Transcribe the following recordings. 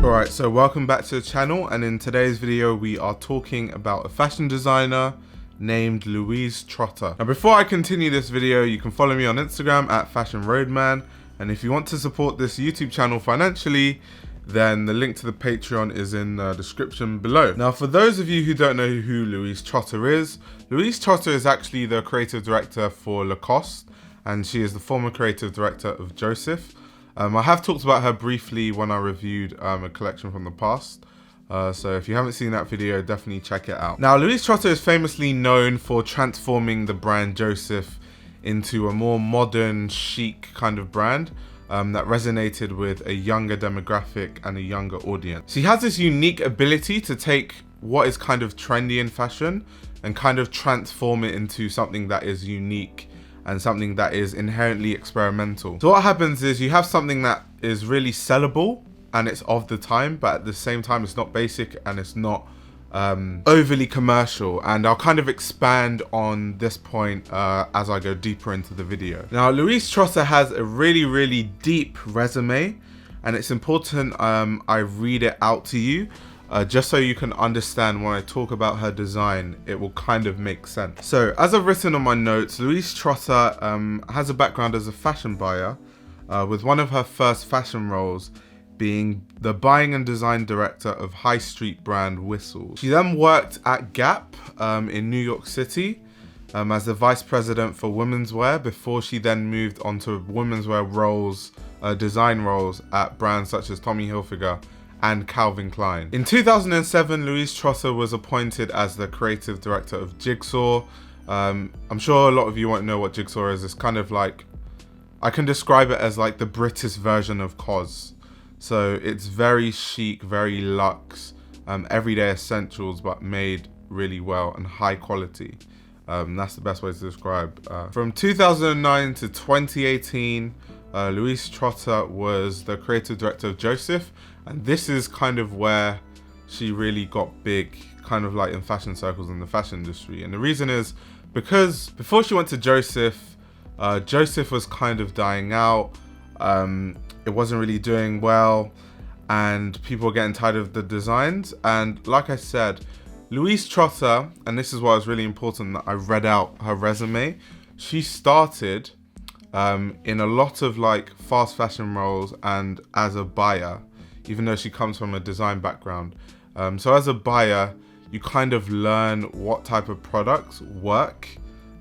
Alright, so welcome back to the channel, and in today's video we are talking about a fashion designer named Louise Trotter. Now before I continue this video, you can follow me on Instagram at Fashion Roadman, and if you want to support this YouTube channel financially, then the link to the Patreon is in the description below. Now for those of you who don't know who Louise Trotter is actually the creative director for Lacoste, and she is the former creative director of Joseph. I have talked about her briefly when I reviewed a collection from the past. So if you haven't seen that video, definitely check it out. Now, Louise Trotter is famously known for transforming the brand Joseph into a more modern, chic kind of brand that resonated with a younger demographic and a younger audience. She has this unique ability to take what is kind of trendy in fashion and kind of transform it into something that is unique and something that is inherently experimental. So what happens is you have something that is really sellable and it's of the time, but at the same time it's not basic and it's not overly commercial. And I'll kind of expand on this point as I go deeper into the video. Now, Louise Trotter has a really deep resume, and it's important I read it out to you. Just so you can understand when I talk about her design, it will kind of make sense. So, as I've written on my notes, Louise Trotter has a background as a fashion buyer, with one of her first fashion roles being the buying and design director of high street brand Whistles. She then worked at Gap in New York City as the vice president for women's wear, before she then moved on to women's wear roles, design roles at brands such as Tommy Hilfiger and Calvin Klein. In 2007, Louise Trotter was appointed as the creative director of Jigsaw. I'm sure a lot of you won't know what Jigsaw is. It's kind of like, I can describe it as like the British version of COS. So it's very chic, very luxe, everyday essentials, but made really well and high quality. That's the best way to describe. From 2009 to 2018, Louise Trotter was the creative director of Joseph, and this is kind of where she really got big, kind of like in fashion circles in the fashion industry. And the reason is because before she went to Joseph, Joseph was kind of dying out. It wasn't really doing well, and people were getting tired of the designs. And like I said, Louise Trotter, and this is why it's really important that I read out her resume, she started in a lot of like fast fashion roles and as a buyer, even though she comes from a design background. So as a buyer, you kind of learn what type of products work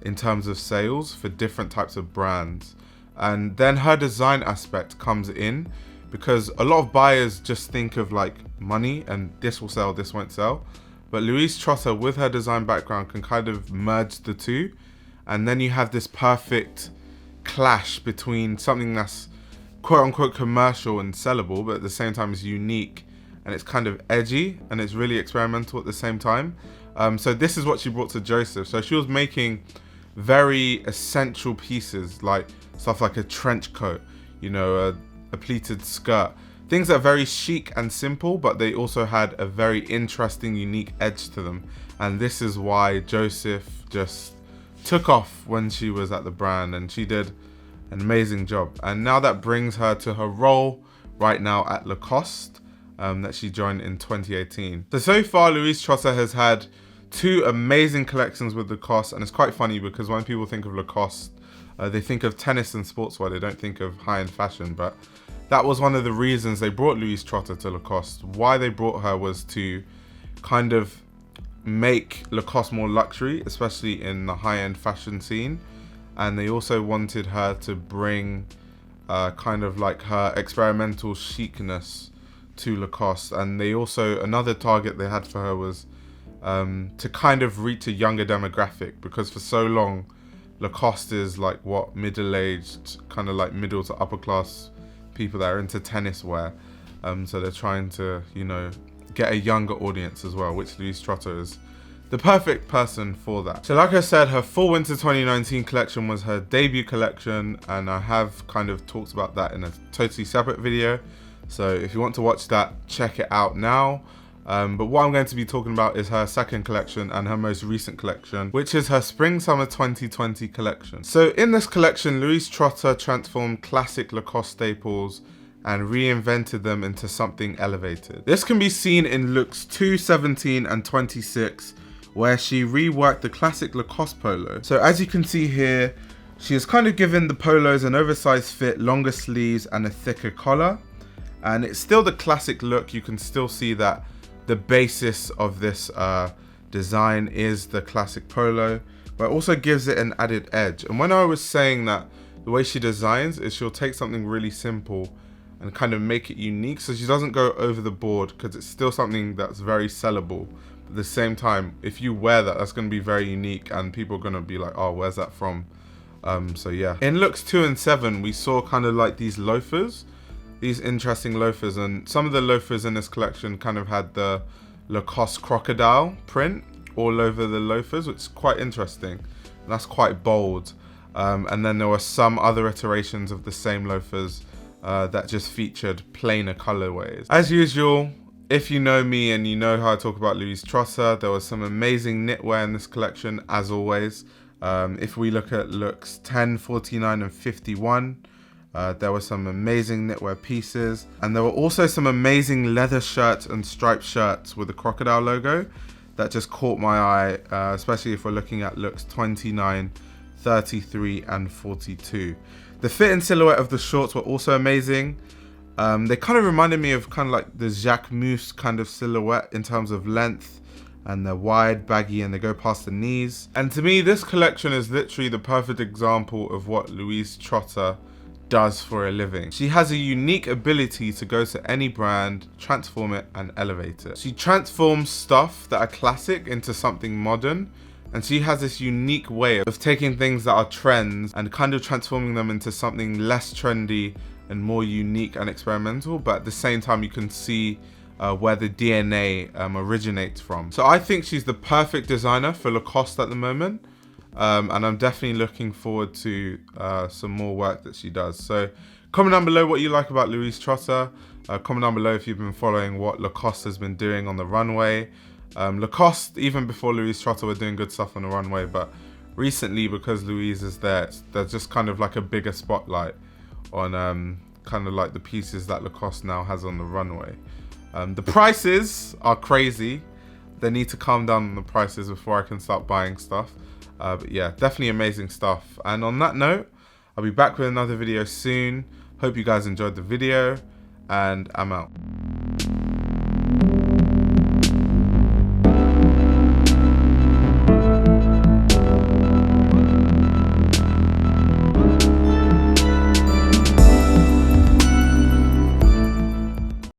in terms of sales for different types of brands. And then her design aspect comes in, because a lot of buyers just think of like money and this will sell, this won't sell. But Louise Trotter, with her design background, can kind of merge the two. And then you have this perfect clash between something that's quote unquote commercial and sellable, but at the same time is unique, and it's kind of edgy and it's really experimental at the same time. So this is what she brought to Joseph. So she was making very essential pieces, like stuff like a trench coat, you know, a pleated skirt, things that are very chic and simple, but they also had a very interesting, unique edge to them. And this is why Joseph just took off when she was at the brand, and she did an amazing job. And now that brings her to her role right now at Lacoste, that she joined in 2018. So far, Louise Trotter has had 2 amazing collections with Lacoste, and it's quite funny because when people think of Lacoste, they think of tennis and sportswear. They don't think of high-end fashion, but that was one of the reasons they brought Louise Trotter to Lacoste. Why they brought her was to kind of make Lacoste more luxury, especially in the high-end fashion scene. And they also wanted her to bring kind of like her experimental chicness to Lacoste. And they also, another target they had for her was to kind of reach a younger demographic, because for so long Lacoste is like what, middle-aged, kind of like middle to upper class people that are into tennis wear. So they're trying to, you know, get a younger audience as well, which Louise Trotter is the perfect person for that. So like I said, her fall winter 2019 collection was her debut collection, and I have kind of talked about that in a totally separate video. So if you want to watch that, check it out now. But what I'm going to be talking about is her second collection and her most recent collection, which is her Spring Summer 2020 collection. So in this collection, Louise Trotter transformed classic Lacoste staples and reinvented them into something elevated. This can be seen in looks 2, 17 and 26, where she reworked the classic Lacoste polo. So as you can see here, she has kind of given the polos an oversized fit, longer sleeves and a thicker collar. And it's still the classic look. You can still see that the basis of this design is the classic polo, but it also gives it an added edge. And when I was saying that the way she designs is she'll take something really simple and kind of make it unique, so she doesn't go over the board, because it's still something that's very sellable. But at the same time, if you wear that, that's going to be very unique and people are going to be like, oh, where's that from? So yeah. In looks 2 and 7, we saw kind of like these loafers, these interesting loafers, and some of the loafers in this collection kind of had the Lacoste crocodile print all over the loafers, which is quite interesting. And that's quite bold. And then there were some other iterations of the same loafers that just featured plainer colorways. As usual, if you know me and you know how I talk about Louise Trotter, there was some amazing knitwear in this collection, as always. If we look at looks 10, 49 and 51, there were some amazing knitwear pieces, and there were also some amazing leather shirts and striped shirts with the crocodile logo that just caught my eye, especially if we're looking at looks 29, 33 and 42. The fit and silhouette of the shorts were also amazing. They kind of reminded me of kind of like the Jacques Mousse kind of silhouette in terms of length, and they're wide, baggy, and they go past the knees. And to me, this collection is literally the perfect example of what Louise Trotter does for a living. She has a unique ability to go to any brand, transform it and elevate it. She transforms stuff that are classic into something modern, and she has this unique way of taking things that are trends and kind of transforming them into something less trendy and more unique and experimental, but at the same time you can see where the DNA originates from. So I think she's the perfect designer for Lacoste at the moment. And I'm definitely looking forward to some more work that she does. So comment down below what you like about Louise Trotter. Comment down below if you've been following what Lacoste has been doing on the runway. Lacoste, even before Louise Trotter, were doing good stuff on the runway, but recently, because Louise is there, there's just kind of like a bigger spotlight on kind of like the pieces that Lacoste now has on the runway. The prices are crazy. They need to calm down on the prices before I can start buying stuff. But yeah, definitely amazing stuff. And on that note, I'll be back with another video soon. Hope you guys enjoyed the video, and I'm out.